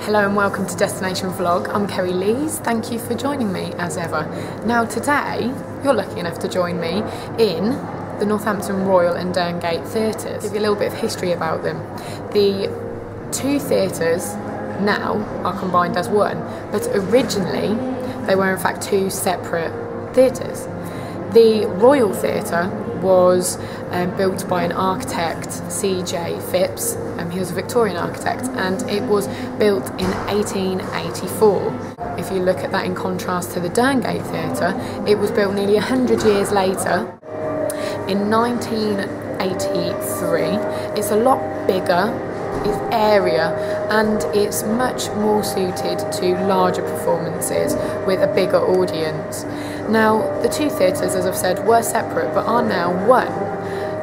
Hello and welcome to Destination Vlog. I'm Kerry Lees. Thank you for joining me as ever. Now today, you're lucky enough to join me in the Northampton Royal and Derngate Theatres. Give you a little bit of history about them. The two theatres now are combined as one, but originally they were in fact two separate theatres. The Royal Theatre was built by an architect, C.J. Phipps. He was a Victorian architect, and it was built in 1884. If you look at that in contrast to the Derngate Theatre, it was built nearly 100 years later in 1983. It's a lot bigger, it's airier, and it's much more suited to larger performances with a bigger audience. Now, the two theatres, as I've said, were separate but are now one.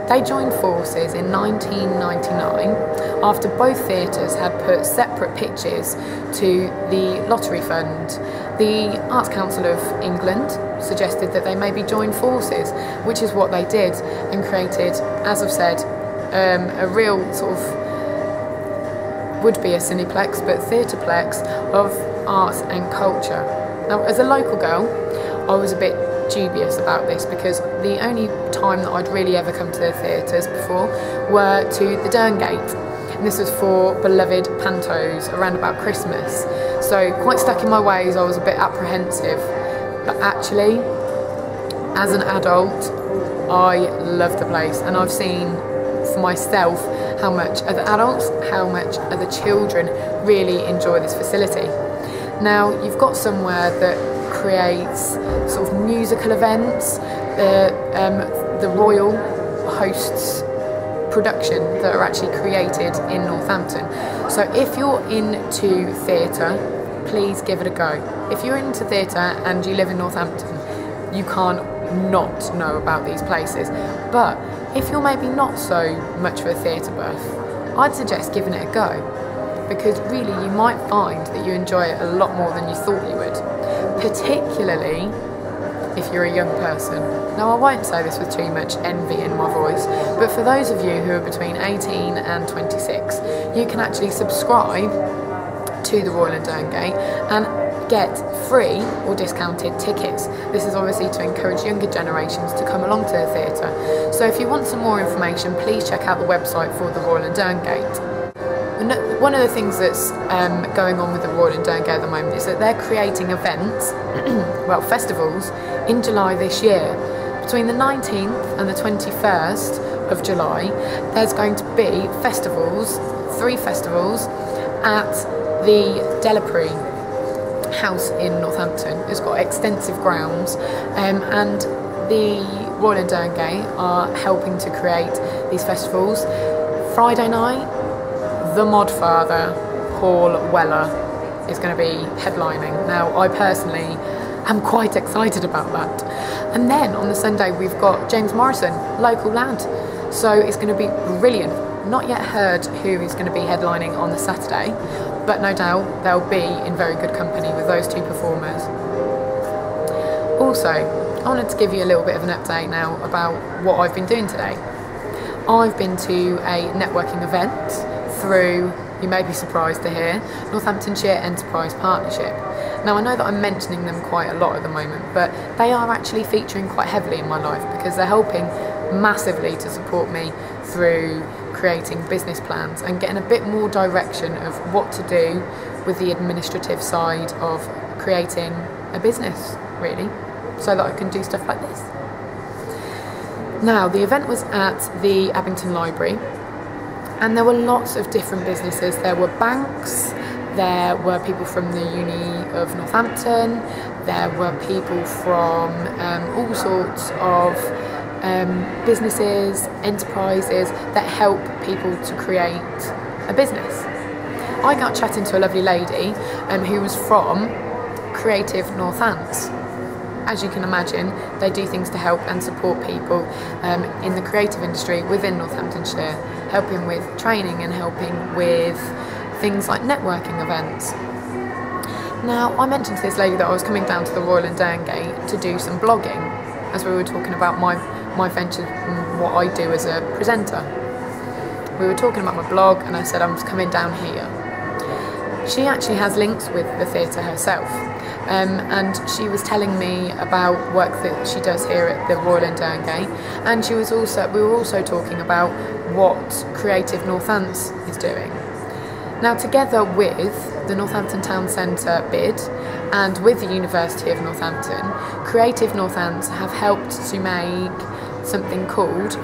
They joined forces in 1999 after both theatres had put separate pitches to the lottery fund. The Arts Council of England suggested that they maybe join forces, which is what they did, and created, as I've said, a real sort of would be a cineplex but theatreplex of arts and culture. Now, as a local girl, I was a bit dubious about this because the only time that I'd really ever come to the theatres before were to the Derngate, and this was for beloved pantos around about Christmas. So quite stuck in my ways, I was a bit apprehensive, but actually as an adult I love the place, and I've seen for myself how much other adults, how much other children really enjoy this facility. Now, you've got somewhere that creates sort of musical events. The Royal hosts production that are actually created in Northampton. So if you're into theatre, please give it a go. If you're into theatre and you live in Northampton, you can't not know about these places. But if you're maybe not so much of a theatre buff, I'd suggest giving it a go, because really you might find that you enjoy it a lot more than you thought you would, particularly if you're a young person. Now, I won't say this with too much envy in my voice, but for those of you who are between 18 and 26, you can actually subscribe to the Royal and Derngate and get free or discounted tickets. This is obviously to encourage younger generations to come along to the theatre. So if you want some more information, please check out the website for the Royal and Derngate. One of the things that's going on with the Royal and Derngate at the moment is that they're creating events, well, festivals, in July this year. Between the 19th and the 21st of July, there's going to be festivals, 3 festivals, at the Delapre house in Northampton. It's got extensive grounds, and the Royal and Derngate are helping to create these festivals. Friday night, the Modfather, Paul Weller, is going to be headlining. Now, I personally am quite excited about that. And then on the Sunday we've got James Morrison, local lad. So it's going to be brilliant. Not yet heard who is going to be headlining on the Saturday, but no doubt they'll be in very good company with those two performers. Also, I wanted to give you a little bit of an update now about what I've been doing today. I've been to a networking event through, you may be surprised to hear, Northamptonshire Enterprise Partnership. Now, I know that I'm mentioning them quite a lot at the moment, but they are actually featuring quite heavily in my life because they're helping massively to support me through creating business plans and getting a bit more direction of what to do with the administrative side of creating a business, really, so that I can do stuff like this. Now, the event was at the Abington Library, and there were lots of different businesses. There were banks, there were people from the Uni of Northampton, there were people from all sorts of businesses, enterprises that help people to create a business. I got chatting to a lovely lady who was from Creative Northants. As you can imagine, they do things to help and support people in the creative industry within Northamptonshire, helping with training and helping with things like networking events. Now, I mentioned to this lady that I was coming down to the Royal and Derngate to do some blogging, as we were talking about my venture and what I do as a presenter. We were talking about my blog, and I said I'm coming down here. She actually has links with the theatre herself. And she was telling me about work that she does here at the Royal and Derngate, and we were also talking about what Creative Northampton is doing. Now, together with the Northampton Town Centre bid and with the University of Northampton, Creative Northampton have helped to make something called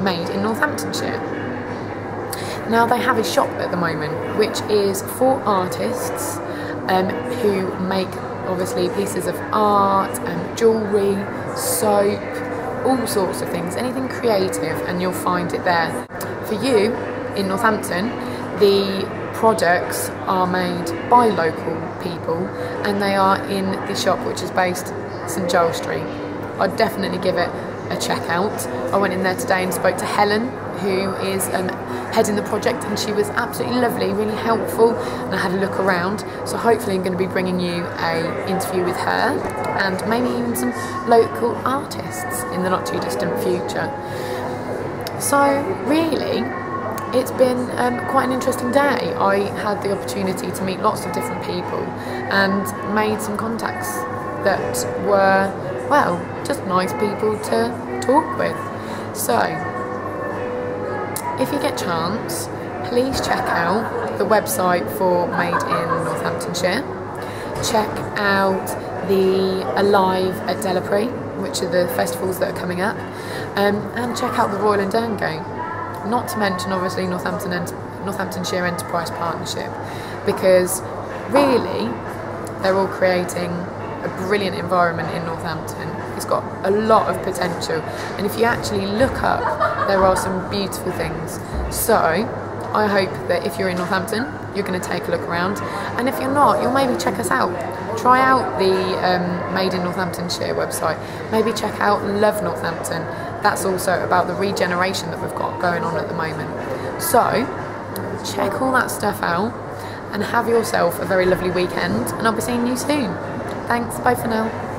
Made in Northamptonshire. Now, they have a shop at the moment which is for artists who make obviously pieces of art and jewellery, soap, all sorts of things, anything creative, and you'll find it there. For you in Northampton, the products are made by local people and they are in the shop which is based St Giles Street. I'd definitely give it a check out. I went in there today and spoke to Helen, who is heading the project, and she was absolutely lovely, really helpful, and I had a look around. So hopefully I'm going to be bringing you an interview with her and maybe even some local artists in the not too distant future. So really, it's been quite an interesting day. I had the opportunity to meet lots of different people and made some contacts that were, well, just nice people to talk with. So if you get a chance, please check out the website for Made in Northamptonshire. Check out the Alive at Delapre, which are the festivals that are coming up, and check out the Royal and Derngate. Not to mention, obviously, Northamptonshire Enterprise Partnership, because really they're all creating a brilliant environment in Northampton. It's got a lot of potential, and if you actually look up, there are some beautiful things. So I hope that if you're in Northampton, you're going to take a look around, and if you're not, you'll maybe check us out. Try out the Made in Northamptonshire website. Maybe check out Love Northampton. That's also about the regeneration that we've got going on at the moment. So check all that stuff out and have yourself a very lovely weekend, and I'll be seeing you soon. Thanks, bye for now.